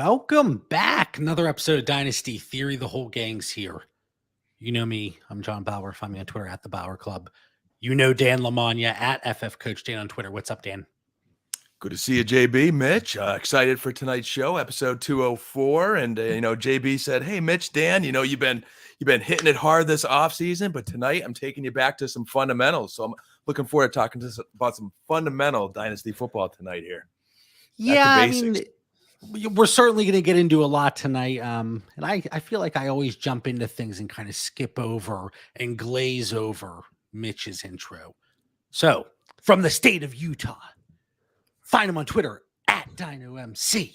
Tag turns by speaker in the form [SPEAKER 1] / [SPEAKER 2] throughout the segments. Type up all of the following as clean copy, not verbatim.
[SPEAKER 1] Welcome back. Another episode of Dynasty Theory. The whole gang's here. You know me. I'm John Bauer. Find me on Twitter at The Bauer Club. You know Dan Lamagna at FF Coach Dan on Twitter. What's up, Dan?
[SPEAKER 2] Good to see you, JB. Mitch, excited for tonight's show, episode 204. And, JB said, hey, Mitch, Dan, you've been hitting it hard this offseason, but tonight I'm taking you back to some fundamentals. So I'm looking forward to talking about some fundamental Dynasty football tonight here.
[SPEAKER 1] Yeah, I mean, we're certainly going to get into a lot tonight. And I feel like I always jump into things and kind of skip over and glaze over Mitch's intro. So from the state of Utah, find him on Twitter at DynoMC.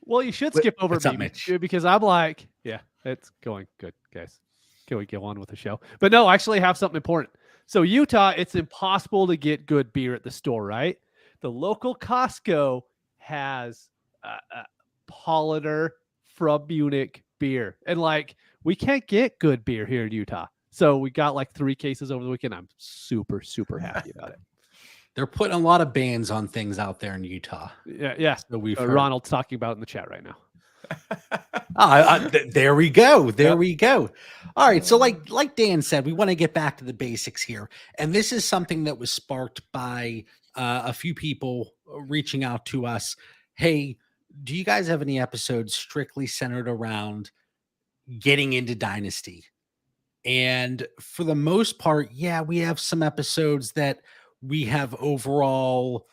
[SPEAKER 3] Well, you should skip over me,
[SPEAKER 1] Mitch?
[SPEAKER 3] Because I'm like, yeah, it's going good, guys. Can we go on with the show? But no, I actually have something important. So Utah, it's impossible to get good beer at the store, right? The local Costco has Polliter from Munich beer. And we can't get good beer here in Utah. So we got 3 cases over the weekend. I'm super, super happy about it.
[SPEAKER 1] They're putting a lot of bans on things out there in Utah.
[SPEAKER 3] Yeah.
[SPEAKER 1] So
[SPEAKER 3] Ronald's talking about it in the chat right now.
[SPEAKER 1] There we go. We go. All right. So like Dan said, we want to get back to the basics here. And this is something that was sparked by a few people reaching out to us. Hey, do you guys have any episodes strictly centered around getting into Dynasty? And for the most part, yeah, we have some episodes that we have overall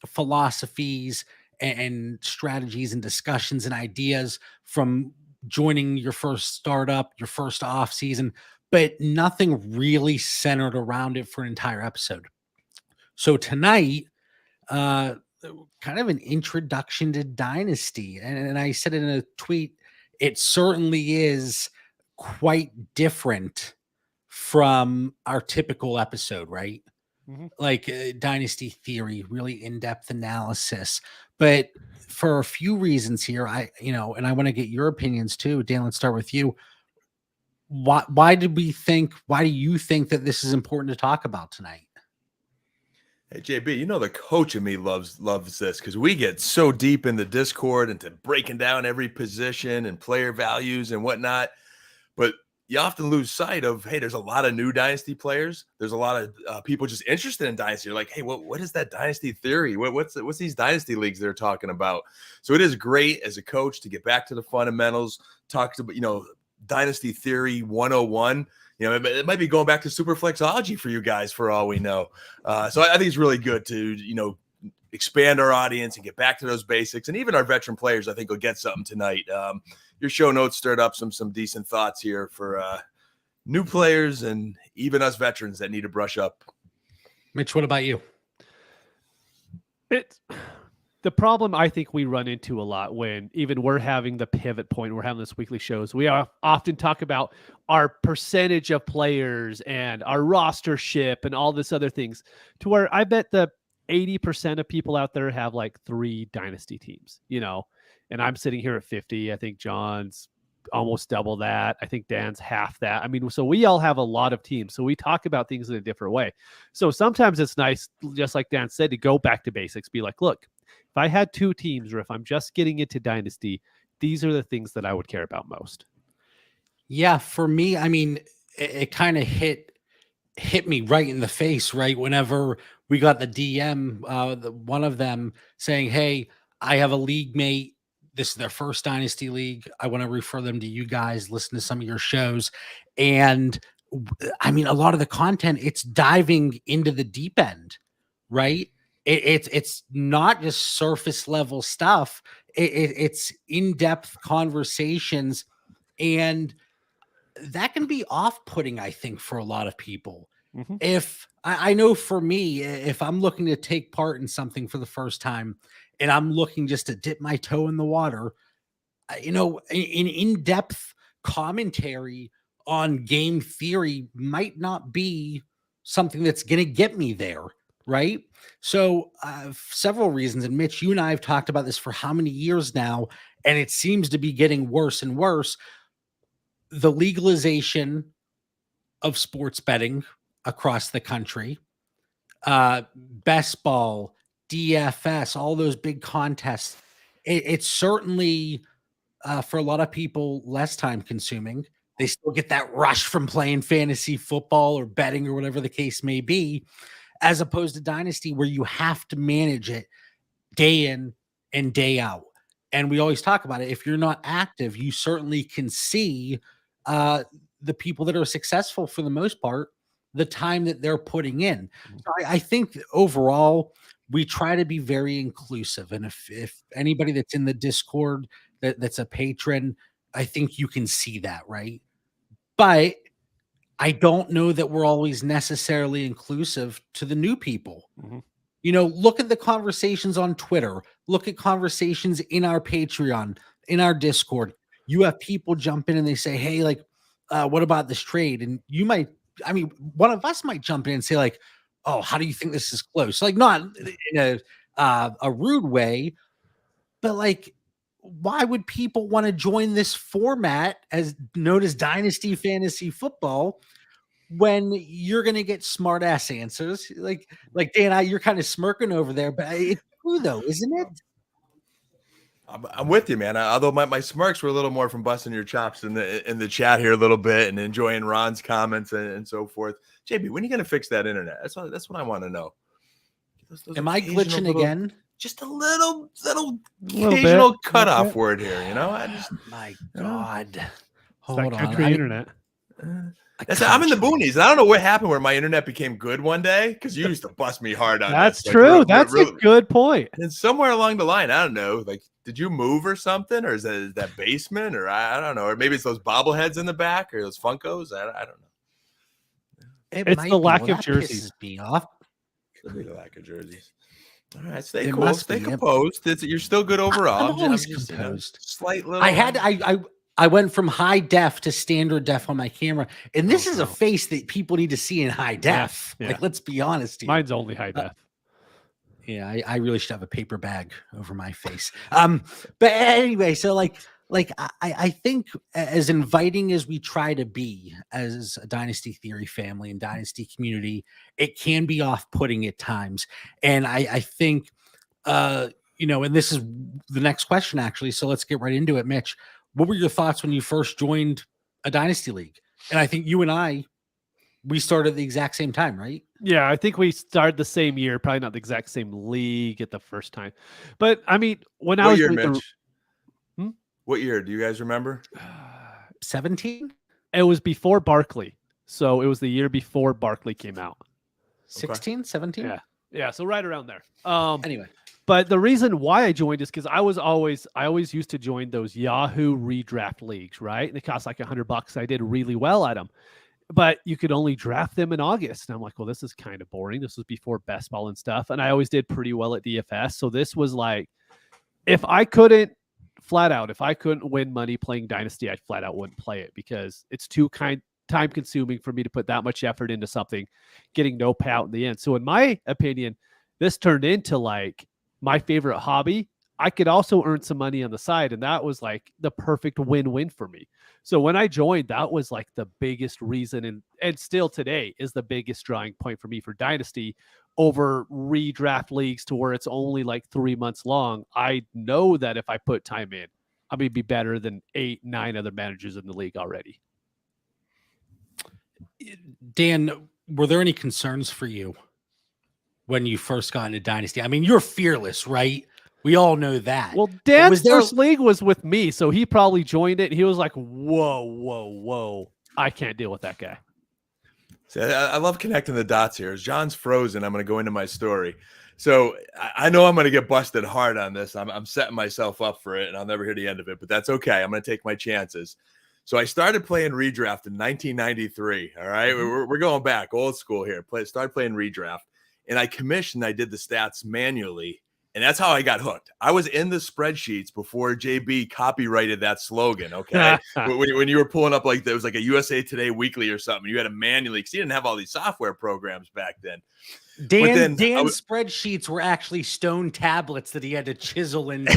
[SPEAKER 1] philosophies and strategies and discussions and ideas from joining your first startup, your first off season, but nothing really centered around it for an entire episode. So tonight, kind of an introduction to Dynasty. And I said in a tweet, it certainly is quite different from our typical episode, right? Mm-hmm. Dynasty Theory, really in-depth analysis. But for a few reasons here, and I want to get your opinions too. Dan, let's start with you. Why do you think that this is important to talk about tonight?
[SPEAKER 2] Hey, JB, the coach in me loves this because we get so deep in the Discord into breaking down every position and player values and whatnot. But you often lose sight of, hey, there's a lot of new Dynasty players. There's a lot of people just interested in Dynasty. You're like, hey, what is that Dynasty Theory? What's these Dynasty leagues they're talking about? So it is great as a coach to get back to the fundamentals, talk to, Dynasty Theory 101. It might be going back to Superflexology for you guys for all we know. So I think it's really good to, expand our audience and get back to those basics. And even our veteran players, I think, will get something tonight. Your show notes stirred up some decent thoughts here for new players and even us veterans that need to brush up.
[SPEAKER 1] Mitch, what about you?
[SPEAKER 3] The problem I think we run into a lot when even we're having the pivot point, we're having this weekly shows, we often talk about our percentage of players and our rostership and all this other things, to where I bet the 80% of people out there have 3 Dynasty teams, and I'm sitting here at 50. I think John's almost double that. I think Dan's half that. I mean, so we all have a lot of teams. So we talk about things in a different way. So sometimes it's nice, just like Dan said, to go back to basics, be like, look, if I had 2 teams, or if I'm just getting into Dynasty, these are the things that I would care about most.
[SPEAKER 1] Yeah, for me, I mean, it kind of hit me right in the face, right? Whenever we got the DM, one of them saying, hey, I have a league mate. This is their first Dynasty league. I want to refer them to you guys, listen to some of your shows. And I mean, a lot of the content, it's diving into the deep end, right? It's not just surface level stuff. It's in-depth conversations, and that can be off-putting, I think, for a lot of people. Mm-hmm. If I know for me, if I'm looking to take part in something for the first time and I'm looking just to dip my toe in the water, in-depth commentary on game theory might not be something that's going to get me there. Right. So several reasons. And Mitch, you and I have talked about this for how many years now, and it seems to be getting worse and worse. The legalization of sports betting across the country, best ball, DFS, all those big contests. it's certainly for a lot of people less time consuming. They still get that rush from playing fantasy football or betting or whatever the case may be, as opposed to Dynasty where you have to manage it day in and day out. And we always talk about it. If you're not active, you certainly can see the people that are successful for the most part, the time that they're putting in. So I think that overall, we try to be very inclusive. And if anybody that's in the Discord that's a patron, I think you can see that, right? But I don't know that we're always necessarily inclusive to the new people.
[SPEAKER 3] Mhm.
[SPEAKER 1] You know, look at the conversations on Twitter, look at conversations in our Patreon, in our Discord. You have people jump in and they say, hey, like, what about this trade? And you might, I mean, one of us might jump in and say, like, oh, how do you think this is close? Like, not in a rude way, but like, why would people want to join this format as known as Dynasty Fantasy Football when you're going to get smart ass answers? Like Dan, you're kind of smirking over there, but it's true though, isn't it?
[SPEAKER 2] I'm with you, man. Although my smirks were a little more from busting your chops in the chat here a little bit and enjoying Ron's comments and so forth. JB, when are you going to fix that internet? That's what I want to know. Those
[SPEAKER 1] Am I glitching again?
[SPEAKER 2] Just a little occasional cutoff word here, you know.
[SPEAKER 1] My God,
[SPEAKER 3] hold on. Country internet.
[SPEAKER 2] I'm in the boonies, and I don't know what happened where my internet became good one day because you used to bust me hard on
[SPEAKER 3] that's
[SPEAKER 2] this.
[SPEAKER 3] true. That's a good point.
[SPEAKER 2] And somewhere along the line, I don't know, like, did you move or something, or is that basement, or I don't know, or maybe it's those bobbleheads in the back or those Funkos. I don't know.
[SPEAKER 3] It's the lack of jerseys.
[SPEAKER 1] Be off.
[SPEAKER 2] Could be the lack of jerseys. All right, stay cool, stay composed. You're still good overall.
[SPEAKER 1] I'm always composed.
[SPEAKER 2] Slight little.
[SPEAKER 1] I went from high def to standard def on my camera, and this is a face that people need to see in high def.
[SPEAKER 3] Yeah.
[SPEAKER 1] Like, let's be honest here.
[SPEAKER 3] Mine's only high def.
[SPEAKER 1] Yeah, I really should have a paper bag over my face. But anyway, so like I think as inviting as we try to be as a Dynasty Theory family and Dynasty community, it can be off-putting at times. And I think, you know, and this is the next question actually. So let's get right into it, Mitch. What were your thoughts when you first joined a Dynasty League? And I think you and we started at the exact same time, right?
[SPEAKER 3] Yeah, I think we started the same year, probably not the exact same league at the first time. But I mean, when I was
[SPEAKER 2] year, Mitch? What year? Do you guys remember?
[SPEAKER 1] 17?
[SPEAKER 3] It was before Barkley. So it was the year before Barkley came out.
[SPEAKER 1] 16, 17?
[SPEAKER 3] Yeah. Yeah, so right around there.
[SPEAKER 1] Anyway.
[SPEAKER 3] But the reason why I joined is because I always used to join those Yahoo redraft leagues, right? And it cost like $100. I did really well at them. But you could only draft them in August. And I'm like, well, this is kind of boring. This was before best ball and stuff. And I always did pretty well at DFS. So this was like, if I couldn't win money playing Dynasty, I flat out wouldn't play it because it's too time consuming for me to put that much effort into something, getting no payout in the end. So in my opinion, this turned into like my favorite hobby. I could also earn some money on the side. And that was like the perfect win-win for me. So when I joined, that was like the biggest reason, and still today is the biggest drawing point for me for Dynasty over redraft leagues to where it's only like 3 months long. I know that if I put time in, I'm going to be better than 8, 9 other managers in the league already.
[SPEAKER 1] Dan, were there any concerns for you when you first got into Dynasty? I mean, you're fearless, right? We all know that.
[SPEAKER 3] Well, Dan's first league was with me, so he probably joined it. And he was like, whoa. I can't deal with that guy.
[SPEAKER 2] See, I love connecting the dots here. As John's frozen, I'm going to go into my story. So I know I'm going to get busted hard on this. I'm setting myself up for it, and I'll never hear the end of it. But that's okay. I'm going to take my chances. So I started playing redraft in 1993. All right, we're going back, old school here. Started playing redraft, and I did the stats manually. And that's how I got hooked. I was in the spreadsheets before JB copyrighted that slogan. Okay. when you were pulling up, like, there was like a USA Today weekly or something, you had to manually, because you didn't have all these software programs back then.
[SPEAKER 1] Dan's spreadsheets were actually stone tablets that he had to chisel in.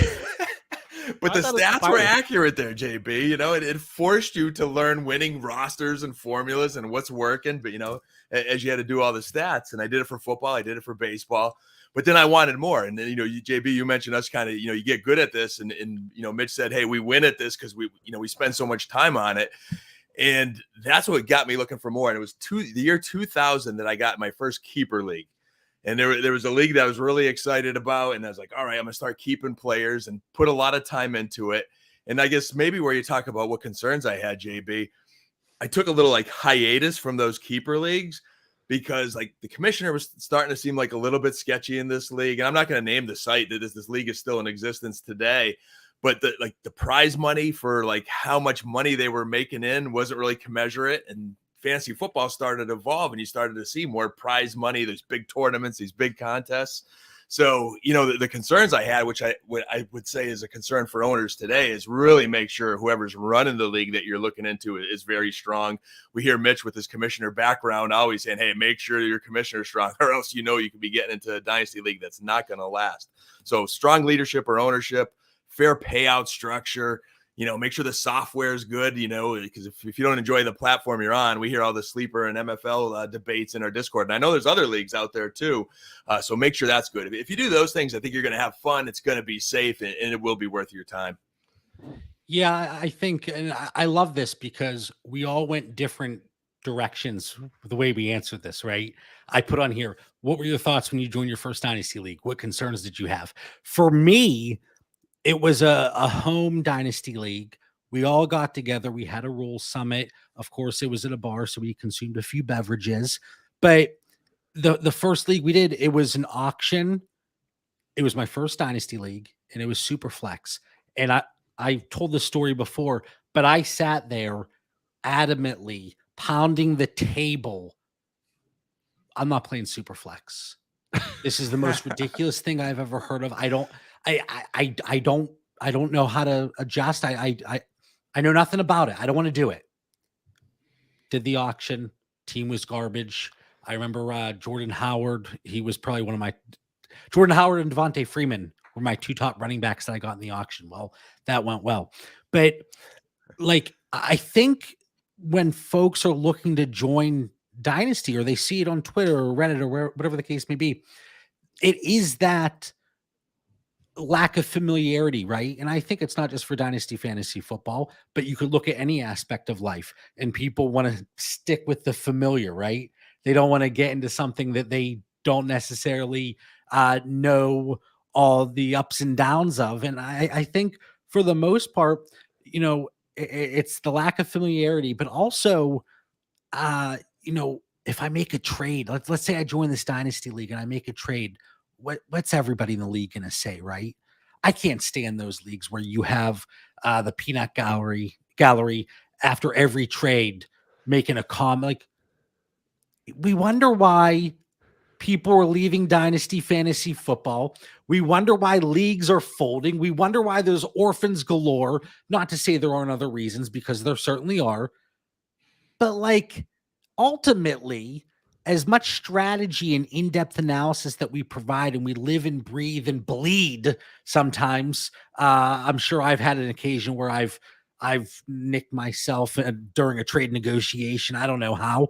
[SPEAKER 2] But
[SPEAKER 3] I
[SPEAKER 2] the
[SPEAKER 3] thought it was
[SPEAKER 2] stats were
[SPEAKER 3] fire.
[SPEAKER 2] accurate there, JB. You know, it forced you to learn winning rosters and formulas and what's working. But, you know, as you had to do all the stats, and I did it for football, I did it for baseball. But then I wanted more. And then, you know, JB, you mentioned us kind of, you know, you get good at this. And, you know, Mitch said, hey, we win at this because we spend so much time on it. And that's what got me looking for more. And it was the year 2000 that I got my first keeper league. And there was a league that I was really excited about. And I was like, all right, I'm going to start keeping players and put a lot of time into it. And I guess maybe where you talk about what concerns I had, JB, I took a little like hiatus from those keeper leagues because like the commissioner was starting to seem like a little bit sketchy in this league. And I'm not going to name the site that this league is still in existence today. But the prize money for like how much money they were making in wasn't really commensurate. And fantasy football started to evolve, and you started to see more prize money. There's big tournaments, these big contests. So, you know, the concerns I had, which I would say is a concern for owners today, is really make sure whoever's running the league that you're looking into is very strong. We hear Mitch with his commissioner background always saying, hey, make sure your commissioner is strong, or else you know you could be getting into a dynasty league that's not going to last. So strong leadership or ownership, fair payout structure, you know, make sure the software is good, you know, because if you don't enjoy the platform you're on, we hear all the sleeper and MFL debates in our Discord. And I know there's other leagues out there too. So make sure that's good. If you do those things, I think you're going to have fun. It's going to be safe, and it will be worth your time.
[SPEAKER 1] Yeah, I think, and I love this because we all went different directions the way we answered this, right? I put on here, what were your thoughts when you joined your first Dynasty League? What concerns did you have? For me, it was a home Dynasty League. We all got together. We had a rules summit. Of course, it was at a bar, so we consumed a few beverages. But the first league we did, it was an auction. It was my first Dynasty League, and it was super flex. And I told this story before, but I sat there adamantly pounding the table. I'm not playing super flex. This is the most ridiculous thing I've ever heard of. I don't know how to adjust. I know nothing about it. I don't want to do it. Did the auction. Team was garbage. I remember Jordan Howard. He was probably one of my Jordan Howard and Devontae Freeman were my two top running backs that I got in the auction. Well, that went well. But like, I think when folks are looking to join Dynasty, or they see it on Twitter or Reddit or whatever the case may be, it is that lack of familiarity, right? And I think it's not just for Dynasty fantasy football, but you could look at any aspect of life, and people want to stick with the familiar, right? They don't want to get into something that they don't necessarily know all the ups and downs of. And I think for the most part, you know, it's the lack of familiarity, but also, you know, if I make a trade, let's say I join this Dynasty League and I make a trade, what's everybody in the league going to say, right? I can't stand those leagues where you have the peanut gallery after every trade making a comment. Like, we wonder why people are leaving Dynasty fantasy football. We wonder why leagues are folding. We wonder why there's orphans galore. Not to say there aren't other reasons, because there certainly are. But like, ultimately, as much strategy and in-depth analysis that we provide, and we live and breathe and bleed sometimes, I'm sure I've had an occasion where I've nicked myself during a trade negotiation. I don't know how,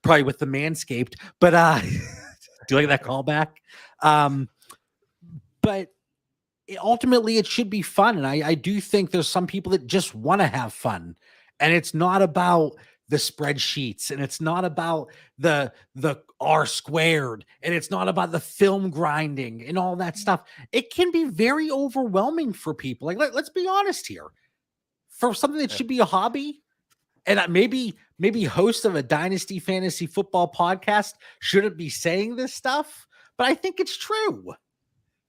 [SPEAKER 1] probably with the Manscaped, but do you like that callback? But ultimately it should be fun. And I do think there's some people that just want to have fun, and it's not about the spreadsheets, and it's not about the R squared, and it's not about the film grinding and all that stuff. It can be very overwhelming for people. Like, let's be honest here. For something that should be a hobby, and maybe host of a Dynasty fantasy football podcast shouldn't be saying this stuff, but I think it's true.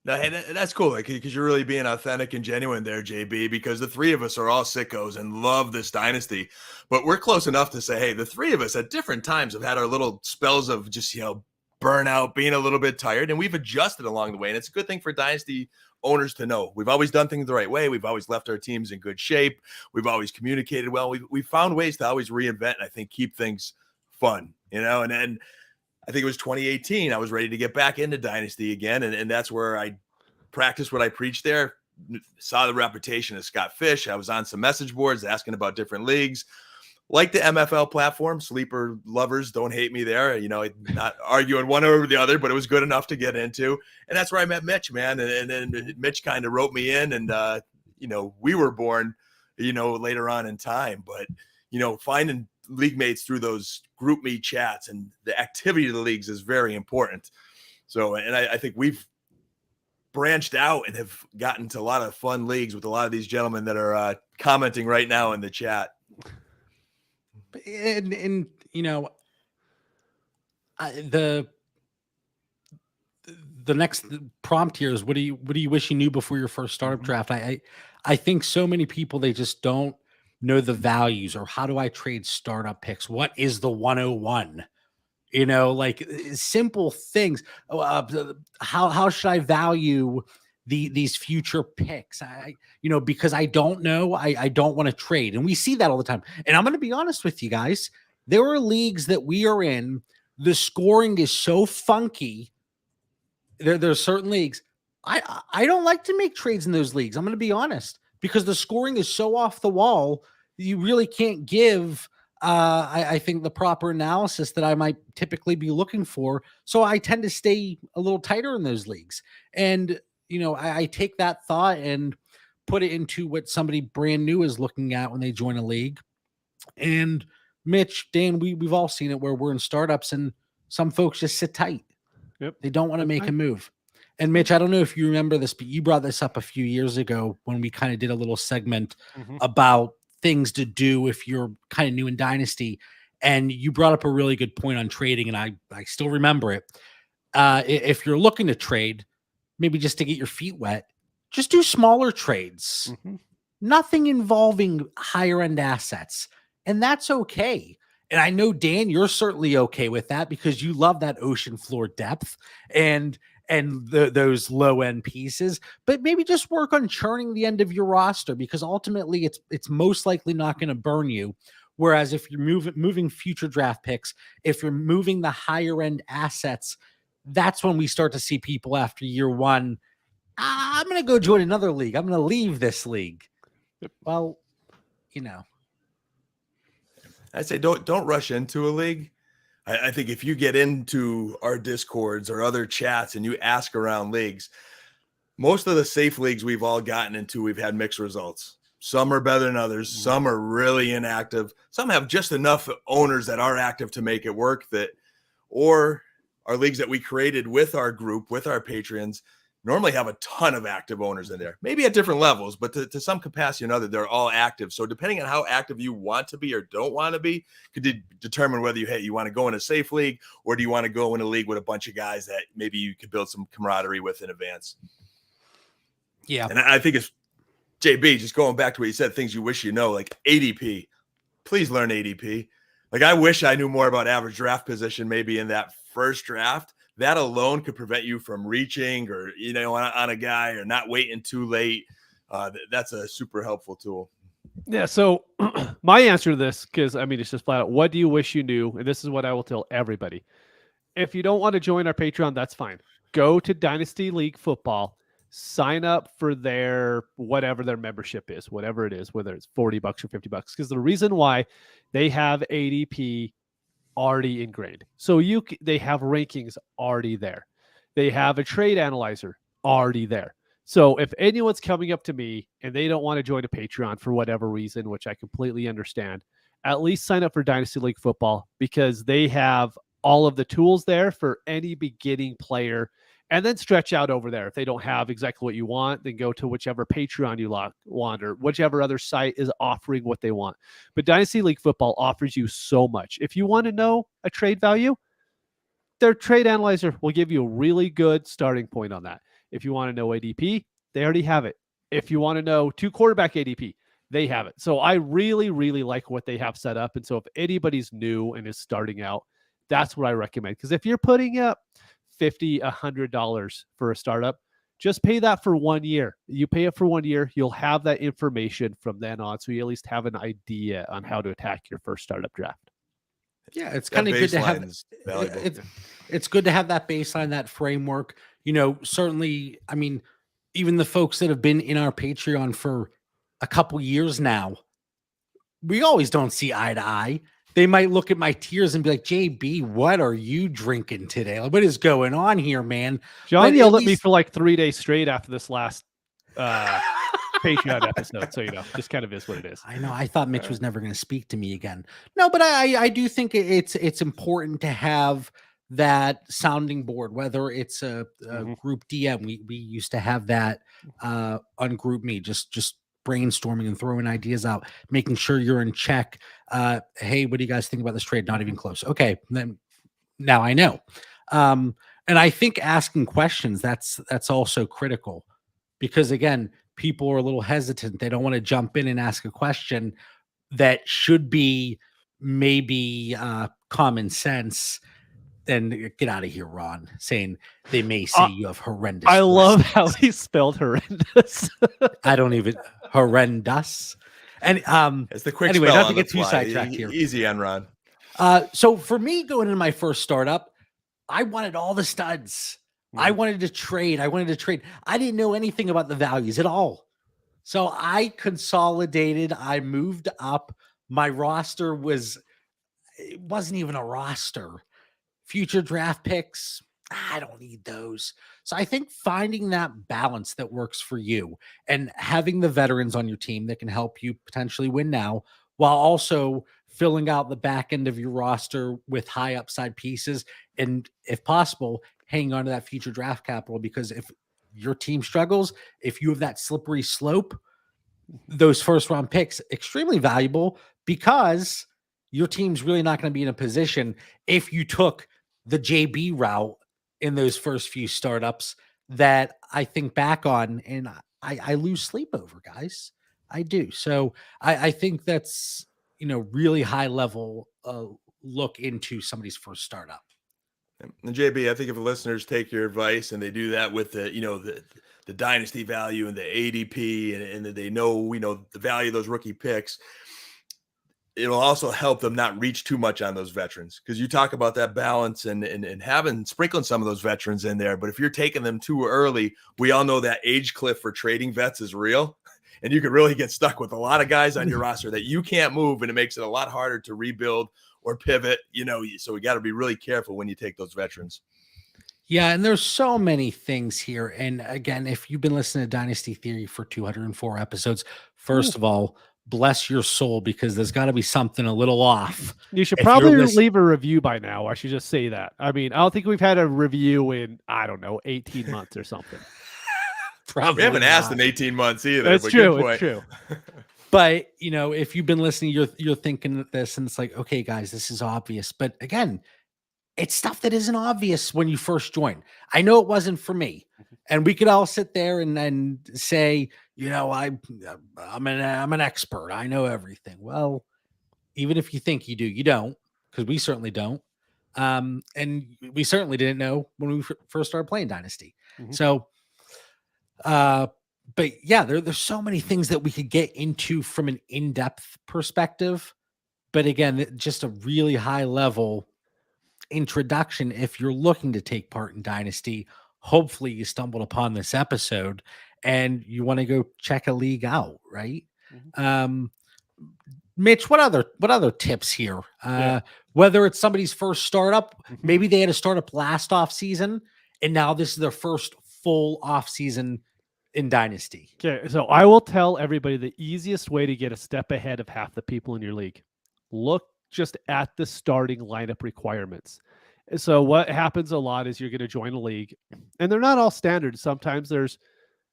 [SPEAKER 2] No, hey, that's cool, because you're really being authentic and genuine there, JB, because the three of us are all sickos and love this Dynasty. But we're close enough to say, hey, the three of us at different times have had our little spells of just, you know, burnout, being a little bit tired, and we've adjusted along the way. And it's a good thing for Dynasty owners to know. We've always done things the right way. We've always left our teams in good shape. We've always communicated well. We've found ways to always reinvent and I think keep things fun, you know. And then I think it was 2018. I was ready to get back into Dynasty again. And that's where I practiced what I preached there. saw the reputation of Scott Fish. I was on some message boards asking about different leagues. Like the MFL platform, sleeper lovers don't hate me there. Not arguing one over the other, but it was good enough to get into. And that's where I met Mitch, man. And then Mitch kind of wrote me in, and, we were born, later on in time. But, finding league mates through those group me chats and the activity of the leagues is very important. So, and I think we've branched out and have gotten to a lot of fun leagues with a lot of these gentlemen that are commenting right now in the chat.
[SPEAKER 1] And the next prompt here is, what do you wish you knew before your first startup draft? I think so many people, they just don't know the values, or how do I trade startup picks? What is the 101? Like simple things. How should I value these future picks? Because I don't know, I don't want to trade. And we see that all the time. And I'm going to be honest with you guys. There are leagues that we are in. The scoring is so funky. There's certain leagues. I don't like to make trades in those leagues. I'm going to be honest, because the scoring is so off the wall. You really can't give, I think, the proper analysis that I might typically be looking for. So I tend to stay a little tighter in those leagues. And, I take that thought and put it into what somebody brand new is looking at when they join a league. And Mitch, Dan, we've all seen it where we're in startups and some folks just sit tight.
[SPEAKER 3] Yep.
[SPEAKER 1] They don't want to make a move. And Mitch, I don't know if you remember this, but you brought this up a few years ago when we kind of did a little segment about things to do if you're kind of new in Dynasty. And you brought up a really good point on trading, and I still remember it. If you're looking to trade, maybe just to get your feet wet, just do smaller trades. Nothing involving higher end assets. And that's okay. And I know, Dan, you're certainly okay with that because you love that ocean floor depth and those low end pieces, but maybe just work on churning the end of your roster, because ultimately it's most likely not going to burn you. Whereas if you're moving future draft picks, if you're moving the higher end assets, that's when we start to see people after year one. I'm going to go join another league. I'm going to leave this league. Well,
[SPEAKER 2] I say don't rush into a league. I think if you get into our Discords or other chats and you ask around leagues, most of the safe leagues we've all gotten into, we've had mixed results. Some are better than others. Some are really inactive. Some have just enough owners that are active to make it work, or our leagues that we created with our group, with our patrons, normally have a ton of active owners in there, maybe at different levels, but to some capacity or another, they're all active. So depending on how active you want to be or don't want to be, could determine whether you want to go in a safe league, or do you want to go in a league with a bunch of guys that maybe you could build some camaraderie with in advance.
[SPEAKER 1] Yeah.
[SPEAKER 2] And I think it's JB, just going back to what you said, things you wish you know, like ADP. Please learn ADP. Like, I wish I knew more about average draft position maybe in that first draft. That alone could prevent you from reaching or, on a guy, or not waiting too late. That's a super helpful tool.
[SPEAKER 3] Yeah. So my answer to this, because it's just flat out, what do you wish you knew? And this is what I will tell everybody. If you don't want to join our Patreon, that's fine. Go to Dynasty League Football, sign up for whatever their membership is, whatever it is, whether it's $40 or $50. Because the reason why they have ADP already ingrained. So they have rankings already there. They have a trade analyzer already there. So if anyone's coming up to me and they don't want to join a Patreon for whatever reason, which I completely understand, at least sign up for Dynasty League Football, because they have all of the tools there for any beginning player, and then stretch out over there. If they don't have exactly what you want, then go to whichever Patreon you want, or whichever other site is offering what they want. But Dynasty League Football offers you so much. If you want to know a trade value, their trade analyzer will give you a really good starting point on that. If you want to know ADP, they already have it. If you want to know 2 quarterback ADP, they have it. So I really, really like what they have set up. And so if anybody's new and is starting out, that's what I recommend. Because if you're putting up $50, $100 for a startup, just pay that for 1 year. You pay it for 1 year, you'll have that information from then on, so you at least have an idea on how to attack your first startup draft.
[SPEAKER 1] Yeah, it's kind of good to have. It's good to have that baseline, that framework. Certainly, even the folks that have been in our Patreon for a couple years now, we always don't see eye to eye. They might look at my tiers and be like, JB, what are you drinking today? Like, what is going on here, man?
[SPEAKER 3] John
[SPEAKER 1] But
[SPEAKER 3] yelled
[SPEAKER 1] at
[SPEAKER 3] at me
[SPEAKER 1] least-
[SPEAKER 3] for like 3 days straight after this last Patreon episode. So, just kind of is what it is.
[SPEAKER 1] I know. I thought Mitch was never going to speak to me again. No, but I do think it's important to have that sounding board, whether it's a group DM. We used to have that on GroupMe, just brainstorming and throwing ideas out, making sure you're in check. Hey, what do you guys think about this trade? Not even close. Okay, then now I know. And I think asking questions, that's also critical, because again, people are a little hesitant. They don't want to jump in and ask a question that should be maybe common sense. Then get out of here, Ron, saying they may say you have horrendous.
[SPEAKER 3] I love
[SPEAKER 1] listeners.
[SPEAKER 3] how he spelled horrendous.
[SPEAKER 1] I don't even horrendous. And
[SPEAKER 2] It's the quick
[SPEAKER 1] anyway,
[SPEAKER 2] spell
[SPEAKER 1] not to
[SPEAKER 2] on the
[SPEAKER 1] get too
[SPEAKER 2] fly.
[SPEAKER 1] sidetracked here.
[SPEAKER 2] Easy on Ron.
[SPEAKER 1] So for me, going into my first startup, I wanted all the studs. I wanted to trade. I didn't know anything about the values at all. So I consolidated. I moved up. My roster it wasn't even a roster. Future draft picks, I don't need those. So I think finding that balance that works for you and having the veterans on your team that can help you potentially win now, while also filling out the back end of your roster with high upside pieces, and if possible, hang on to that future draft capital, because if your team struggles, if you have that slippery slope, those first round picks, extremely valuable, because your team's really not going to be in a position, if you took the JB route in those first few startups, that I think back on and I lose sleep over, guys. I do. So I think that's, really high level look into somebody's first startup.
[SPEAKER 2] And JB, I think if listeners take your advice and they do that with the dynasty value and the ADP and they know, the value of those rookie picks, it'll also help them not reach too much on those veterans, because you talk about that balance and sprinkling some of those veterans in there. But if you're taking them too early, we all know that age cliff for trading vets is real, and you could really get stuck with a lot of guys on your roster that you can't move, and it makes it a lot harder to rebuild or pivot. So we got to be really careful when you take those veterans.
[SPEAKER 1] Yeah, and there's so many things here. And again, if you've been listening to Dynasty Theory for 204 episodes, first of all, bless your soul, because there's got to be something a little off.
[SPEAKER 3] You should probably leave a review by now. I should just say that. I mean, I don't think we've had a review in, 18 months or something.
[SPEAKER 1] Probably
[SPEAKER 2] we haven't
[SPEAKER 1] not.
[SPEAKER 2] asked in 18 months either.
[SPEAKER 3] That's
[SPEAKER 2] but
[SPEAKER 3] true.
[SPEAKER 2] Good point.
[SPEAKER 3] It's true.
[SPEAKER 1] But, if you've been listening, you're thinking this, and it's like, okay, guys, this is obvious. But again, it's stuff that isn't obvious when you first join. I know it wasn't for me. And we could all sit there and say, I'm an expert. I know everything. Well, even if you think you do, you don't, because we certainly don't. And we certainly didn't know when we first started playing Dynasty. So, but yeah, there's so many things that we could get into from an in-depth perspective. But again, just a really high level introduction. If you're looking to take part in Dynasty, hopefully you stumbled upon this episode and you want to go check a league out, right? Mitch, what other tips here? Whether it's somebody's first startup, maybe they had a startup last off season and now this is their first full off season in Dynasty.
[SPEAKER 3] Okay, so I will tell everybody the easiest way to get a step ahead of half the people in your league. Look just at the starting lineup requirements. So what happens a lot is you're going to join a league, and they're not all standard. Sometimes there's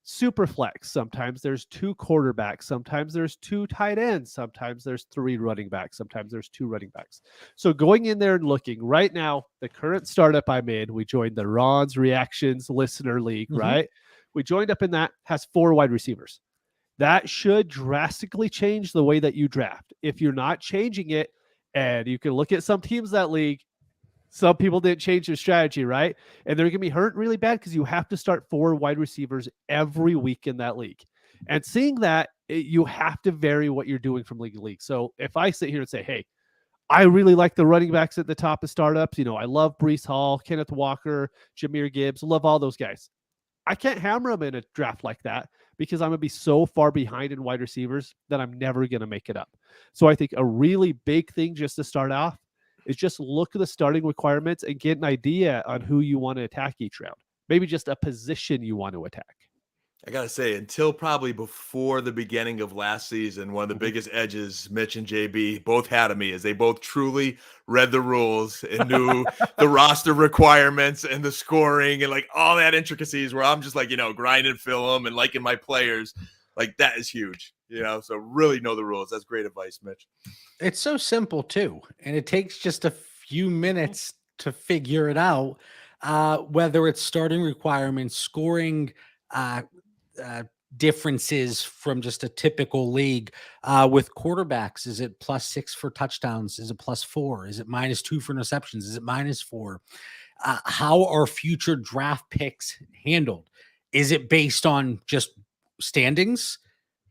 [SPEAKER 3] super flex. Sometimes there's 2 quarterbacks. Sometimes there's 2 tight ends. Sometimes there's 3 running backs. Sometimes there's 2 running backs. So going in there and looking right now, the current startup I made, we joined the Ron's Reactions Listener League, right? We joined up in that, has 4 wide receivers. That should drastically change the way that you draft. If you're not changing it, and you can look at some teams that league, some people didn't change their strategy, right? And they're going to be hurt really bad because you have to start 4 wide receivers every week in that league. And seeing that, you have to vary what you're doing from league to league. So if I sit here and say, hey, I really like the running backs at the top of startups. I love Breece Hall, Kenneth Walker, Jahmyr Gibbs, love all those guys. I can't hammer him in a draft like that because I'm going to be so far behind in wide receivers that I'm never going to make it up. So I think a really big thing just to start off is just look at the starting requirements and get an idea on who you want to attack each round. Maybe just a position you want to attack.
[SPEAKER 2] I gotta say, until probably before the beginning of last season, one of the
[SPEAKER 3] Mhm.
[SPEAKER 2] biggest edges Mitch and JB both had of me is they both truly read the rules and knew the roster requirements and the scoring and like all that intricacies where I'm just like, grind and fill them and liking my players. Like that is huge, so really know the rules. That's great advice, Mitch.
[SPEAKER 1] It's so simple too, and it takes just a few minutes to figure it out. Whether it's starting requirements, scoring differences from just a typical league. With quarterbacks, is it +6 for touchdowns? Is it +4? Is it -2 for interceptions? Is it -4? How are future draft picks handled? Is it based on just standings?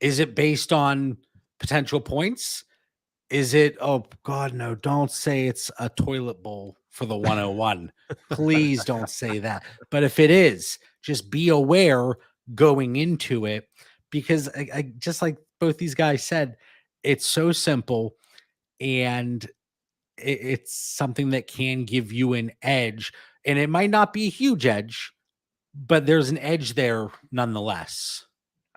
[SPEAKER 1] Is it based on potential points? Is it, oh God, no, don't say it's a toilet bowl for the 101. Please don't say that. But if it is, just be aware going into it, because I just like both these guys said, it's so simple, and it's something that can give you an edge. And it might not be a huge edge, but there's an edge there nonetheless.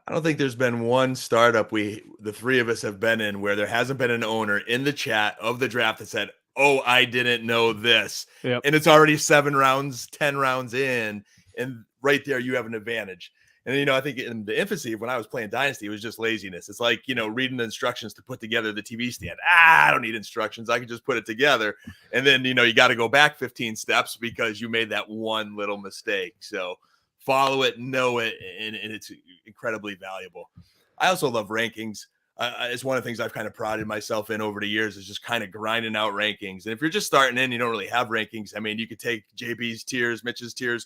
[SPEAKER 2] I don't think there's been one startup the three of us have been in where there hasn't been an owner in the chat of the draft that said, "Oh, I didn't know this."
[SPEAKER 3] Yep.
[SPEAKER 2] And it's already 7 rounds, 10 rounds in, and right there you have an advantage. And I think in the infancy when I was playing Dynasty, it was just laziness. It's like, reading the instructions to put together the TV stand. I don't need instructions. I can just put it together. And then, you got to go back 15 steps because you made that one little mistake. So follow it, know it, and it's incredibly valuable. I also love rankings. It's one of the things I've kind of prided myself in over the years is just kind of grinding out rankings. And if you're just starting in, you don't really have rankings. I mean, you could take JB's tiers, Mitch's tiers,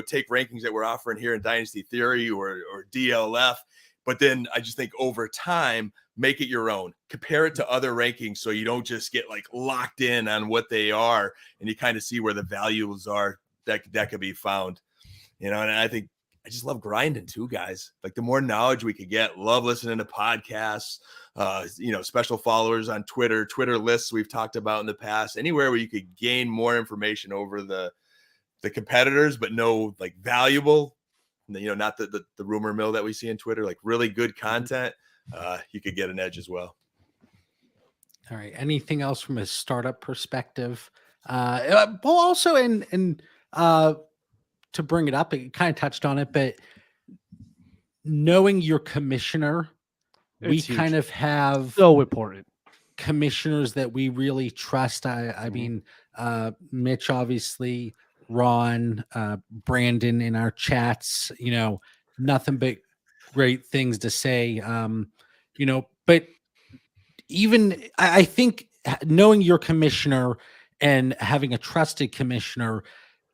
[SPEAKER 2] take rankings that we're offering here in Dynasty Theory or DLF. But then I just think over time, make it your own. Compare it to other rankings so you don't just get like locked in on what they are, and you kind of see where the values are that could be found. And I think I just love grinding too, guys. Like the more knowledge we could get, love listening to podcasts, special followers on Twitter lists we've talked about in the past, anywhere where you could gain more information over the competitors, but know like valuable, not the rumor mill that we see in Twitter, like really good content. You could get an edge as well.
[SPEAKER 1] All right. Anything else from a startup perspective? Well, also to bring it up, it kind of touched on it, but knowing your commissioner, we kind of have
[SPEAKER 3] so important
[SPEAKER 1] commissioners that we really trust. I mean, Mitch, obviously, Ron, Brandon in our chats, nothing but great things to say. But even I think knowing your commissioner and having a trusted commissioner,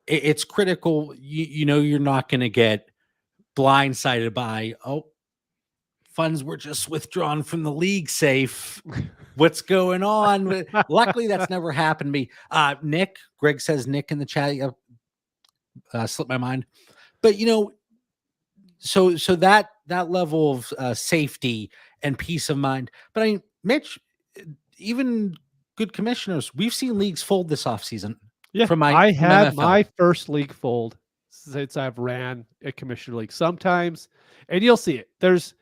[SPEAKER 1] it's critical. You're not going to get blindsided by, funds were just withdrawn from the league safe. What's going on? Luckily, that's never happened to me. Nick, Greg says Nick in the chat. Slipped my mind. But, so that level of safety and peace of mind. But I mean, Mitch, even good commissioners, we've seen leagues fold this offseason.
[SPEAKER 3] Yeah, I had my first league fold since I've ran a commissioner league. Sometimes, and you'll see it, there's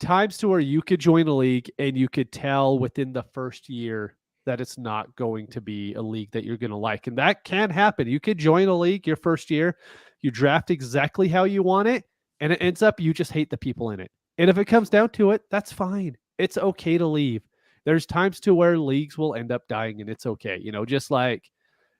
[SPEAKER 3] times to where you could join a league and you could tell within the first year that it's not going to be a league that you're going to like. And that can happen. You could join a league your first year, you draft exactly how you want it, and it ends up you just hate the people in it. And if it comes down to it, that's fine. It's okay to leave. There's times to where leagues will end up dying, and it's okay.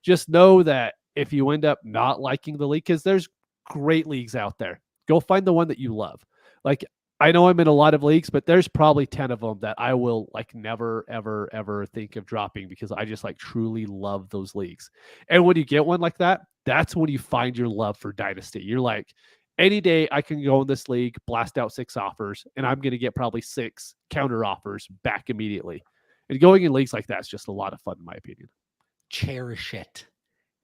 [SPEAKER 3] Just know that if you end up not liking the league, because there's great leagues out there, go find the one that you love. Like, I know I'm in a lot of leagues, but there's probably 10 of them that I will like never, ever, ever think of dropping because I just like truly love those leagues. And when you get one like that, that's when you find your love for Dynasty. You're like, any day I can go in this league, blast out 6 offers, and I'm going to get probably 6 counter offers back immediately. And going in leagues like that is just a lot of fun, in my opinion.
[SPEAKER 1] Cherish it.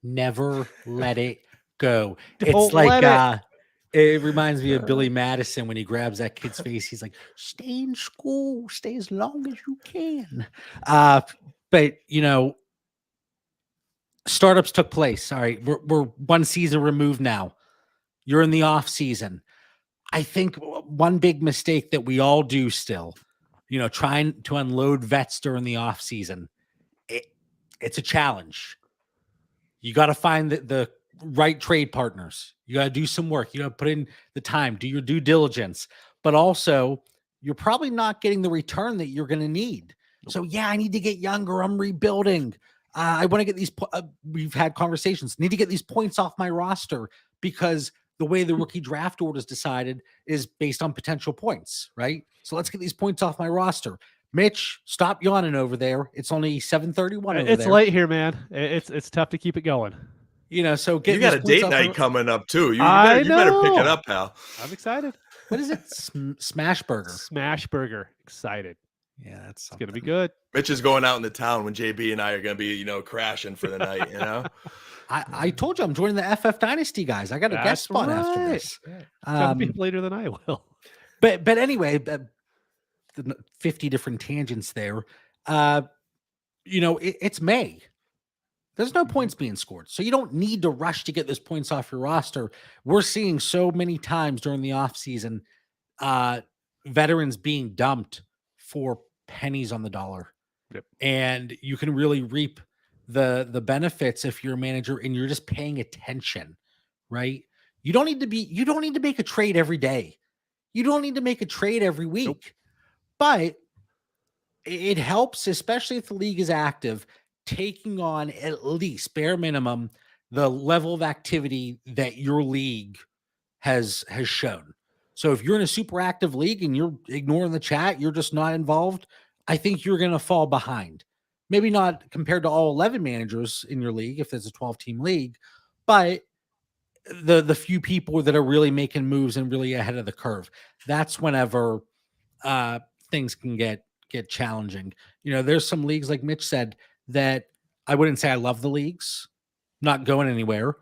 [SPEAKER 1] Never let it go.
[SPEAKER 3] Don't
[SPEAKER 1] it's like It reminds me of Billy Madison when he grabs that kid's face. He's like, "Stay in school, stay as long as you can." But startups took place. All right, we're one season removed now. You're in the off season. I think one big mistake that we all do still, trying to unload vets during the off season. It's a challenge. You got to find the right trade partners. You got to do some work. You got to put in the time, do your due diligence, but also you're probably not getting the return that you're going to need. So yeah, I need to get younger. I'm rebuilding. I want to get these. We've had conversations. Need to get these points off my roster because the way the rookie draft order is decided is based on potential points, right? So let's get these points off my roster. Mitch, stop yawning over there. It's only 7:31 over
[SPEAKER 3] It's
[SPEAKER 1] there.
[SPEAKER 3] late here, man. It's tough to keep it going.
[SPEAKER 1] So
[SPEAKER 2] you got a date night coming up too. You better pick it up, pal.
[SPEAKER 3] I'm excited.
[SPEAKER 1] What is it? Smash Burger.
[SPEAKER 3] Smash Burger. Excited.
[SPEAKER 1] Yeah, it's
[SPEAKER 3] going to be good.
[SPEAKER 2] Mitch is going out in the town when JB and I are going to be, crashing for the night,
[SPEAKER 1] I told you I'm joining the FF Dynasty guys. I got a guest spot after this.
[SPEAKER 3] Be later than I will.
[SPEAKER 1] But anyway, 50 different tangents there. It's May. There's no points being scored. So you don't need to rush to get those points off your roster. We're seeing so many times during the offseason, veterans being dumped for pennies on the dollar.
[SPEAKER 3] Yep. And
[SPEAKER 1] you can really reap the benefits if you're a manager and you're just paying attention, right? You don't need to make a trade every day. You don't need to make a trade every week. Nope. But it helps, especially if the league is active, taking on at least bare minimum the level of activity that your league has shown. So if you're in a super active league and you're ignoring the chat, you're just not involved, I think you're going to fall behind. Maybe not compared to all 11 managers in your league if there's a 12-team league, but the few people that are really making moves and really ahead of the curve, that's whenever things can get challenging. There's some leagues, like Mitch said, that I wouldn't say I love the leagues, not going anywhere.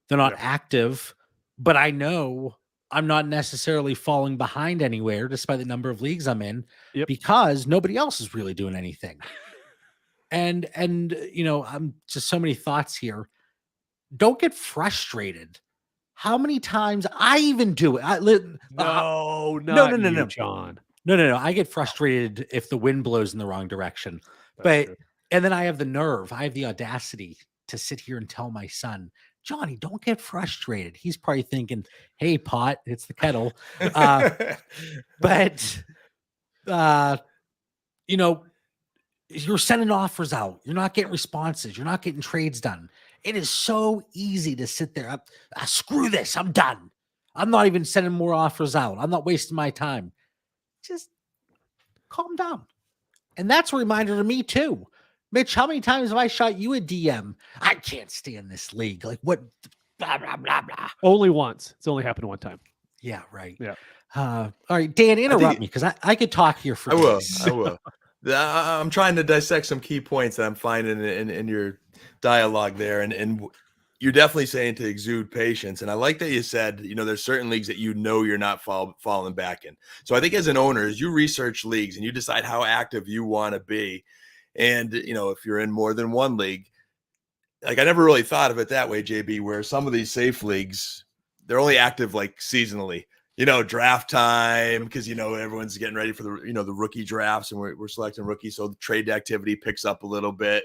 [SPEAKER 1] They're not active, but I know I'm not necessarily falling behind anywhere despite the number of leagues I'm in because nobody else is really doing anything. And I'm just so many thoughts here. Don't get frustrated. How many times I even do it?
[SPEAKER 3] No, John.
[SPEAKER 1] No. I get frustrated if the wind blows in the wrong direction. And then I have the nerve, I have the audacity to sit here and tell my son, Johnny, don't get frustrated. He's probably thinking, hey, pot, it's the kettle. But you're sending offers out. You're not getting responses. You're not getting trades done. It is so easy to sit there. Screw this. I'm done. I'm not even sending more offers out. I'm not wasting my time. Just calm down. And that's a reminder to me too. Mitch, how many times have I shot you a DM? I can't stand this league. Like what? Blah, blah, blah, blah.
[SPEAKER 3] Only once. It's only happened one time.
[SPEAKER 1] Yeah, right.
[SPEAKER 3] Yeah.
[SPEAKER 1] All right, Dan, interrupt me because I could talk here for days.
[SPEAKER 2] I will. I'm trying to dissect some key points that I'm finding in your dialogue there. And you're definitely saying to exude patience. And I like that you said, there's certain leagues that you're not falling back in. So I think as an owner, as you research leagues and you decide how active you want to be, and, if you're in more than one league, like I never really thought of it that way, JB, where some of these safe leagues, they're only active like seasonally, draft time, because, everyone's getting ready for the rookie drafts and we're selecting rookies. So the trade activity picks up a little bit,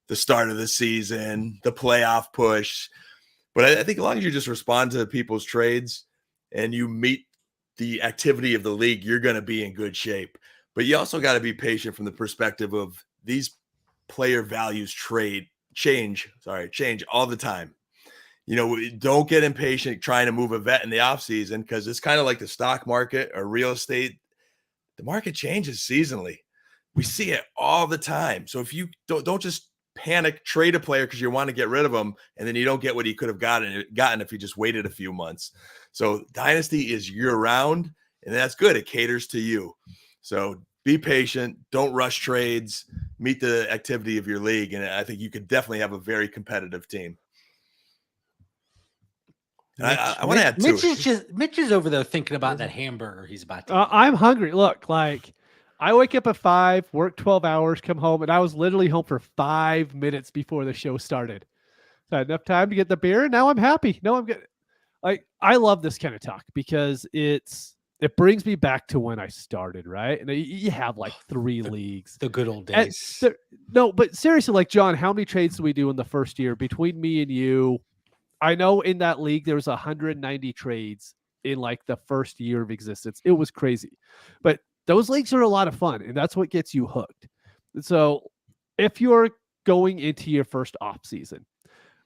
[SPEAKER 2] the start of the season, the playoff push. But I think as long as you just respond to people's trades and you meet the activity of the league, you're going to be in good shape. But you also got to be patient from the perspective of these player values change all the time. Don't get impatient trying to move a vet in the offseason because it's kind of like the stock market or real estate. The market changes seasonally. We see it all the time. So if you don't just panic, trade a player because you want to get rid of him, and then you don't get what he could have gotten if you just waited a few months. So Dynasty is year-round, and that's good. It caters to you. So be patient. Don't rush trades. Meet the activity of your league, and I think you could definitely have a very competitive team. And I want to add to
[SPEAKER 1] Mitch is over there thinking about that hamburger he's about to eat.
[SPEAKER 3] I'm hungry. Look, like I wake up at 5, work 12 hours, come home, and I was literally home for 5 minutes before the show started. So I had enough time to get the beer, and now I'm happy. No, I'm good. Like I love this kind of talk because it brings me back to when I started, right? And you have like 3 leagues.
[SPEAKER 1] The good old days.
[SPEAKER 3] No, but seriously, like John, how many trades did we do in the first year between me and you? I know in that league there was 190 trades in like the first year of existence. It was crazy. But those leagues are a lot of fun, and that's what gets you hooked. So if you're going into your first off season,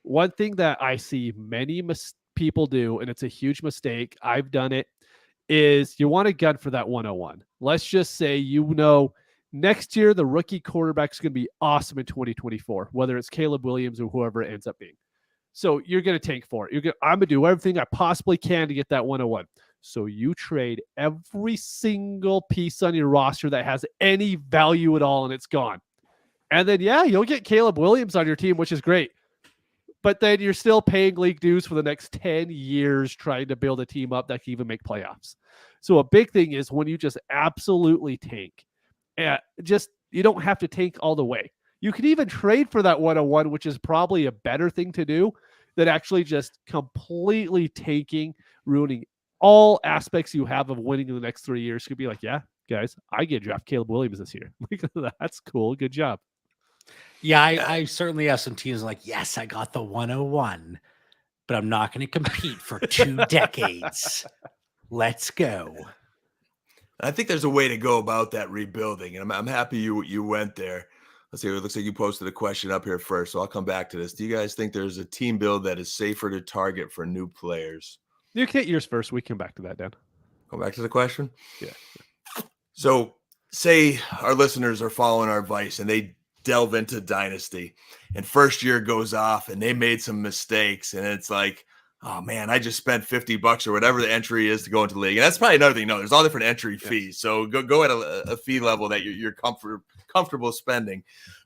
[SPEAKER 3] one thing that I see many people do, and it's a huge mistake, I've done it, is you want to gun for that 101. Let's just say, next year the rookie quarterback is going to be awesome in 2024, whether it's Caleb Williams or whoever it ends up being. So you're going to tank for it. I'm going to do everything I possibly can to get that 101. So you trade every single piece on your roster that has any value at all, and it's gone. And then, you'll get Caleb Williams on your team, which is great. But then you're still paying league dues for the next 10 years trying to build a team up that can even make playoffs. So a big thing is when you just absolutely tank. You don't have to tank all the way. You can even trade for that 101, which is probably a better thing to do than actually just completely tanking, ruining all aspects you have of winning in the next 3 years. Could be like, yeah, guys, I get draft Caleb Williams this year. That's cool. Good job.
[SPEAKER 1] Yeah, I certainly have some teams like, yes, I got the 101, but I'm not going to compete for 2 decades. Let's go.
[SPEAKER 2] I think there's a way to go about that rebuilding, and I'm happy you went there. Let's see. It looks like you posted a question up here first, so I'll come back to this. Do you guys think there's a team build that is safer to target for new players?
[SPEAKER 3] You can get yours first. We come back to that, Dan.
[SPEAKER 2] Go back to the question?
[SPEAKER 3] Yeah.
[SPEAKER 2] So say our listeners are following our advice and they delve into Dynasty and first year goes off and they made some mistakes and it's like, oh man, I just spent $50 or whatever the entry is to go into the league. And that's probably another thing. No, there's all different entry fees. So go at a fee level that you're comfortable spending.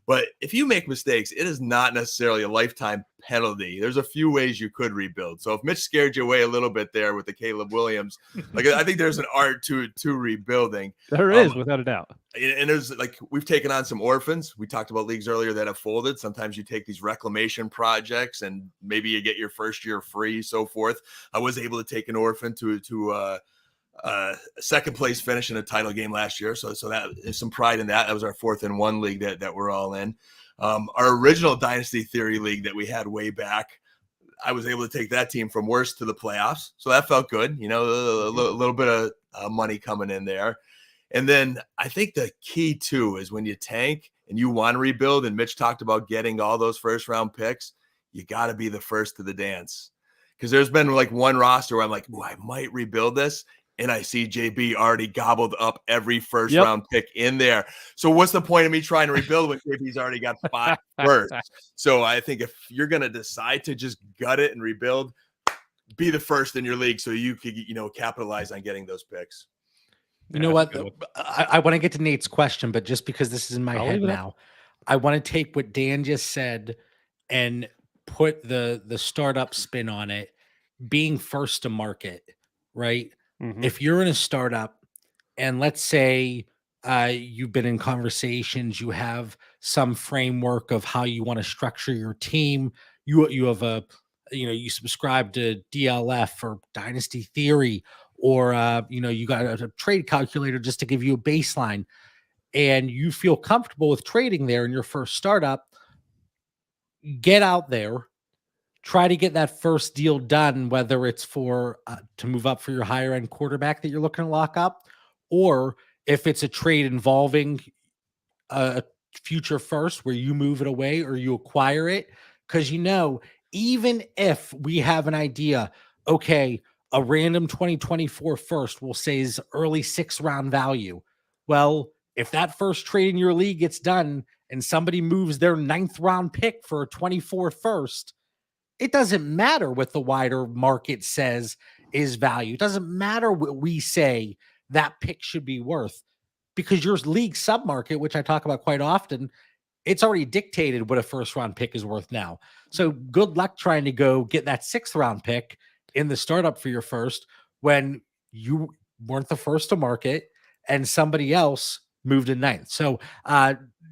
[SPEAKER 2] But if you make mistakes, it is not necessarily a lifetime penalty. There's a few ways you could rebuild. So if Mitch scared you away a little bit there with the Caleb Williams, like I think there's an art to rebuilding.
[SPEAKER 3] There is, without a doubt.
[SPEAKER 2] And there's like, we've taken on some orphans. We talked about leagues earlier that have folded. Sometimes you take these reclamation projects and maybe you get your first year free, so forth. I was able to take an orphan to second place finish in a title game last year. So that is some pride in that. That was our 4th-and-1 league that we're all in. Our original Dynasty Theory league that we had way back, I was able to take that team from worst to the playoffs. So that felt good, a little bit of money coming in there. And then I think the key too is when you tank and you want to rebuild, and Mitch talked about getting all those first round picks, you got to be the first to the dance. Because there's been like one roster where I'm like, I might rebuild this. And I see JB already gobbled up every first round pick in there. So what's the point of me trying to rebuild when JB's already got 5 first? So I think if you're going to decide to just gut it and rebuild, be the first in your league so you could, capitalize on getting those picks.
[SPEAKER 1] You know what? I want to get to Nate's question, but just because this is in my head now, I want to take what Dan just said and put the startup spin on it, being first to market, right? Mm-hmm. If you're in a startup and let's say you've been in conversations, you have some framework of how you want to structure your team, you have you subscribe to DLF or Dynasty Theory, or you got a trade calculator just to give you a baseline, and you feel comfortable with trading there in your first startup, get out there. Try to get that first deal done, whether it's for to move up for your higher end quarterback that you're looking to lock up, or if it's a trade involving a future first where you move it away or you acquire it. Because even if we have an idea, okay, a random 2024 first we'll say is early 6th round value. Well, if that first trade in your league gets done and somebody moves their 9th round pick for a 24 first, it doesn't matter what the wider market says is value. It doesn't matter what we say that pick should be worth, because your league submarket, which I talk about quite often, it's already dictated what a first round pick is worth now. So good luck trying to go get that 6th round pick in the startup for your first when you weren't the first to market and somebody else moved in ninth. So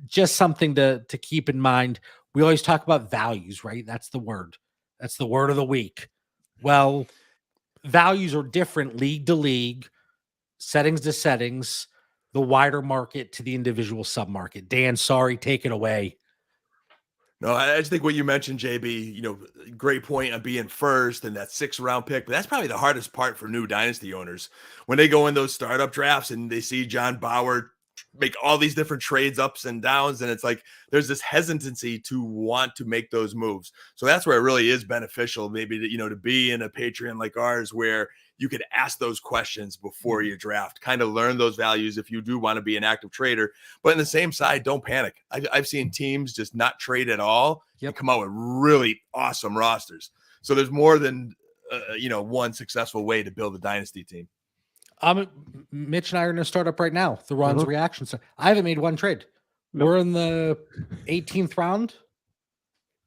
[SPEAKER 1] just something to keep in mind. We always talk about values, right? That's the word. That's the word of the week. Well, values are different league to league, settings to settings, the wider market to the individual submarket. Dan, sorry, take it away.
[SPEAKER 2] No, I just think what you mentioned, JB, great point on being first and that 6th round pick. But that's probably the hardest part for new dynasty owners when they go in those startup drafts and they see John Bauer make all these different trades ups and downs. And it's like there's this hesitancy to want to make those moves. So that's where it really is beneficial, maybe to be in a Patreon like ours where you could ask those questions before you draft, kind of learn those values if you do want to be an active trader. But in the same side, don't panic. I've seen teams just not trade at all and come out with really awesome rosters. So there's more than one successful way to build a dynasty team.
[SPEAKER 1] Mitch and I are in a startup right now. The Ron's reaction. So I haven't made one trade. Nope. We're in the 18th round.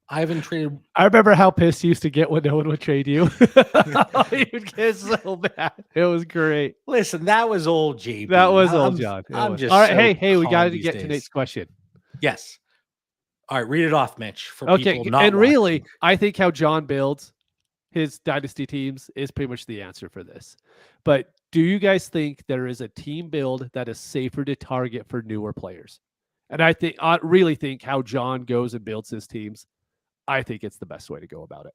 [SPEAKER 1] I haven't traded.
[SPEAKER 3] I remember how pissed you used to get when no one would trade you. You'd get so bad. It was great.
[SPEAKER 1] Listen, that was old JB.
[SPEAKER 3] That was old John.
[SPEAKER 1] I'm just
[SPEAKER 3] all right.
[SPEAKER 1] So
[SPEAKER 3] hey, we got to get
[SPEAKER 1] days.
[SPEAKER 3] to Nate's question.
[SPEAKER 1] Yes. All right, read it off, Mitch. For
[SPEAKER 3] okay,
[SPEAKER 1] people not
[SPEAKER 3] and
[SPEAKER 1] watching.
[SPEAKER 3] really, I think how John builds his dynasty teams is pretty much the answer for this. But do you guys think there is a team build that is safer to target for newer players? And I really think how John goes and builds his teams, I think it's the best way to go about it.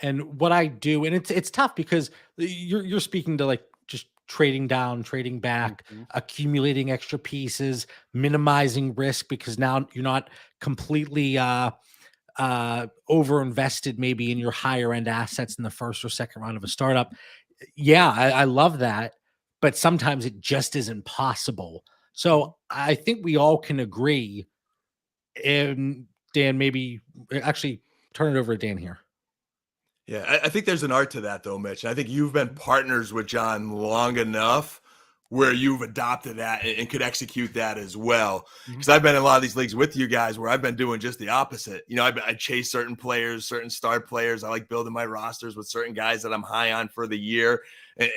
[SPEAKER 1] And what I do, and it's tough because you're speaking to like just trading down, trading back, accumulating extra pieces, minimizing risk because now you're not completely over invested maybe in your higher end assets in the first or second round of a startup. Yeah, I love that, but sometimes it just isn't possible. So I think we all can agree. And Dan, maybe actually turn it over to Dan here.
[SPEAKER 2] Yeah, I think there's an art to that though, Mitch. I think you've been partners with John long enough where you've adopted that and could execute that as well. Because I've been in a lot of these leagues with you guys where I've been doing just the opposite. I chase certain players, certain star players. I like building my rosters with certain guys that I'm high on for the year.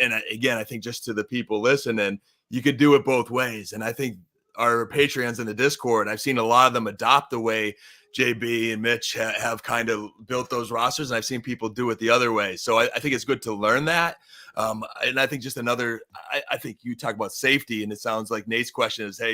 [SPEAKER 2] And again, I think just to the people listening, you could do it both ways. And I think our Patreons in the Discord, I've seen a lot of them adopt the way JB and Mitch have kind of built those rosters, and I've seen people do it the other way. So I think it's good to learn that. And I think just I think you talk about safety, and it sounds like Nate's question is, hey,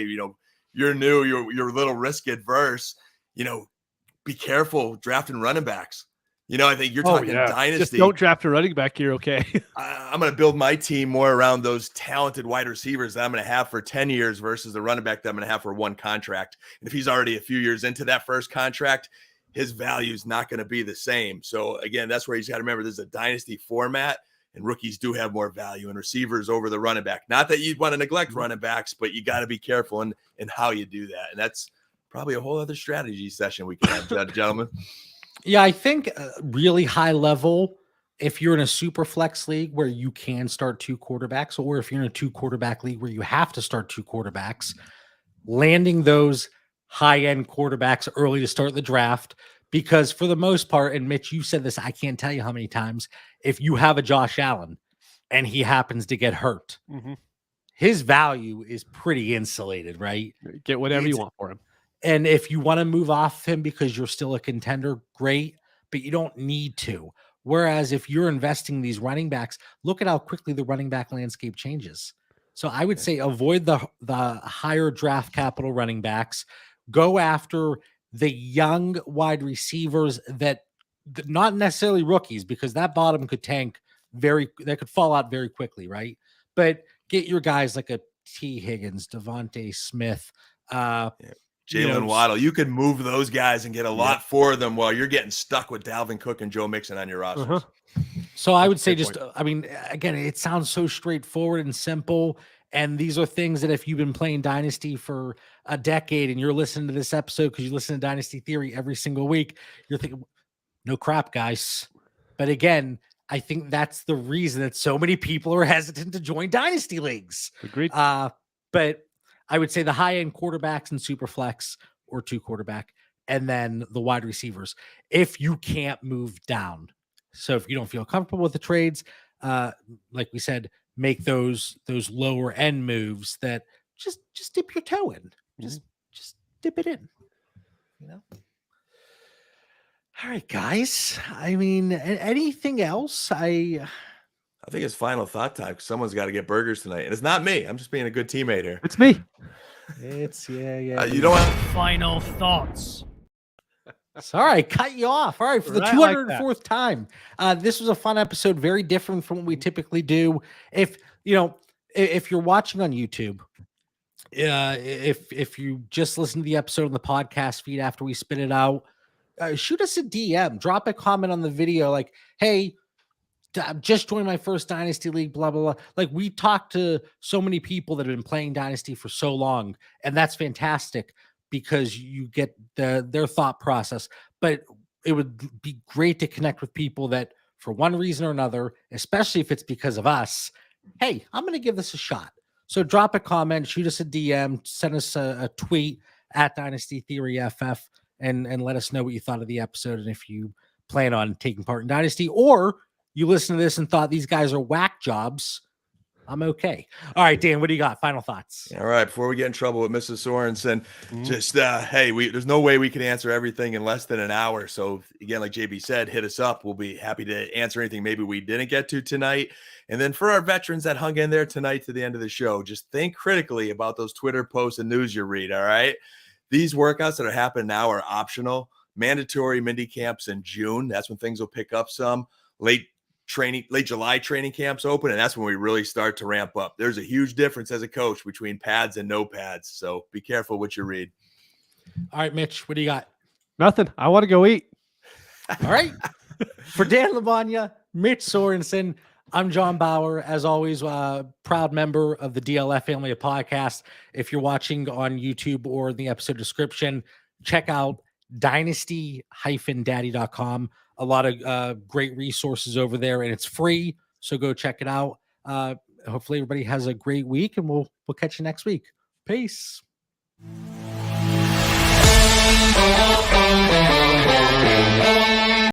[SPEAKER 2] you're new, you're a little risk adverse, be careful drafting running backs. I think you're talking dynasty.
[SPEAKER 3] Just don't draft a running back. You're okay.
[SPEAKER 2] I'm going to build my team more around those talented wide receivers that I'm going to have for 10 years versus the running back that I'm going to have for one contract. And if he's already a few years into that first contract, his value is not going to be the same. So again, that's where he's got to remember this is a dynasty format and rookies do have more value and receivers over the running back. Not that you'd want to neglect running backs, but you got to be careful in how you do that. And that's probably a whole other strategy session we can have, gentlemen.
[SPEAKER 1] Yeah, I think really high level, if you're in a super flex league where you can start 2 quarterbacks, or if you're in a 2 quarterback league where you have to start 2 quarterbacks, landing those high end quarterbacks early to start the draft, because for the most part, and Mitch, you said this, I can't tell you how many times, if you have a Josh Allen and he happens to get hurt, his value is pretty insulated, right?
[SPEAKER 3] Get whatever you want for him.
[SPEAKER 1] And if you want to move off him because you're still a contender, great, but you don't need to. Whereas if you're investing these running backs, look at how quickly the running back landscape changes. So I would say avoid the higher draft capital running backs. Go after the young wide receivers that not necessarily rookies, because that bottom could tank that could fall out very quickly, right? But get your guys like a T. Higgins, Devontae Smith,
[SPEAKER 2] Jalen Waddle. You could move those guys and get a lot for them while you're getting stuck with Dalvin Cook and Joe Mixon on your rosters.
[SPEAKER 1] So I would say again, it sounds so straightforward and simple. And these are things that if you've been playing Dynasty for a decade and you're listening to this episode because you listen to Dynasty Theory every single week, you're thinking, no crap, guys. But again, I think that's the reason that so many people are hesitant to join Dynasty leagues.
[SPEAKER 3] Agreed.
[SPEAKER 1] But I would say the high-end quarterbacks and super flex or 2 quarterback, and then the wide receivers. If you can't move down, So if you don't feel comfortable with the trades, like we said, make those lower end moves that just dip your toe in. Just dip it in. You know. All right, guys. I mean, anything else?
[SPEAKER 2] I think it's final thought time because someone's got to get burgers tonight, and it's not me. I'm just being a good teammate here.
[SPEAKER 3] It's me.
[SPEAKER 1] It's yeah.
[SPEAKER 2] You don't want
[SPEAKER 4] Final thoughts.
[SPEAKER 1] Sorry, cut you off. All right, for the
[SPEAKER 3] Right like
[SPEAKER 1] 204th time. This was a fun episode, very different from what we typically do. If you're watching on YouTube, if you just listen to the episode on the podcast feed after we spit it out, shoot us a DM, drop a comment on the video, like, hey, I'm just joined my first Dynasty League, blah, blah, blah. Like, we talked to so many people that have been playing Dynasty for so long, and that's fantastic because you get their thought process. But it would be great to connect with people that, for one reason or another, especially if it's because of us, hey, I'm going to give this a shot. So drop a comment, shoot us a DM, send us a tweet at Dynasty Theory FF, and let us know what you thought of the episode and if you plan on taking part in Dynasty, or you listen to this and thought these guys are whack jobs. I'm okay. All right, Dan, what do you got? Final thoughts.
[SPEAKER 2] All right, before we get in trouble with Mrs. Sorensen, just hey, there's no way we can answer everything in less than an hour. So again, like JB said, hit us up. We'll be happy to answer anything maybe we didn't get to tonight. And then for our veterans that hung in there tonight to the end of the show, just think critically about those Twitter posts and news you read. All right, these workouts that are happening now are optional. Mandatory mini camps in June. That's when things will pick up some. Late July training camps open, and that's when we really start to ramp up. There's a huge difference as a coach between pads and no pads, so be careful what you read.
[SPEAKER 1] All right, Mitch, what do you got?
[SPEAKER 3] Nothing. I want to go eat.
[SPEAKER 1] All right. For Dan Lavagna, Mitch Sorensen, I'm John Bauer. As always, proud member of the DLF Family of Podcasts. If you're watching on YouTube or in the episode description, check out dynasty-daddy.com. A lot of great resources over there, and it's free, so go check it out. Hopefully everybody has a great week, and we'll catch you next week. Peace.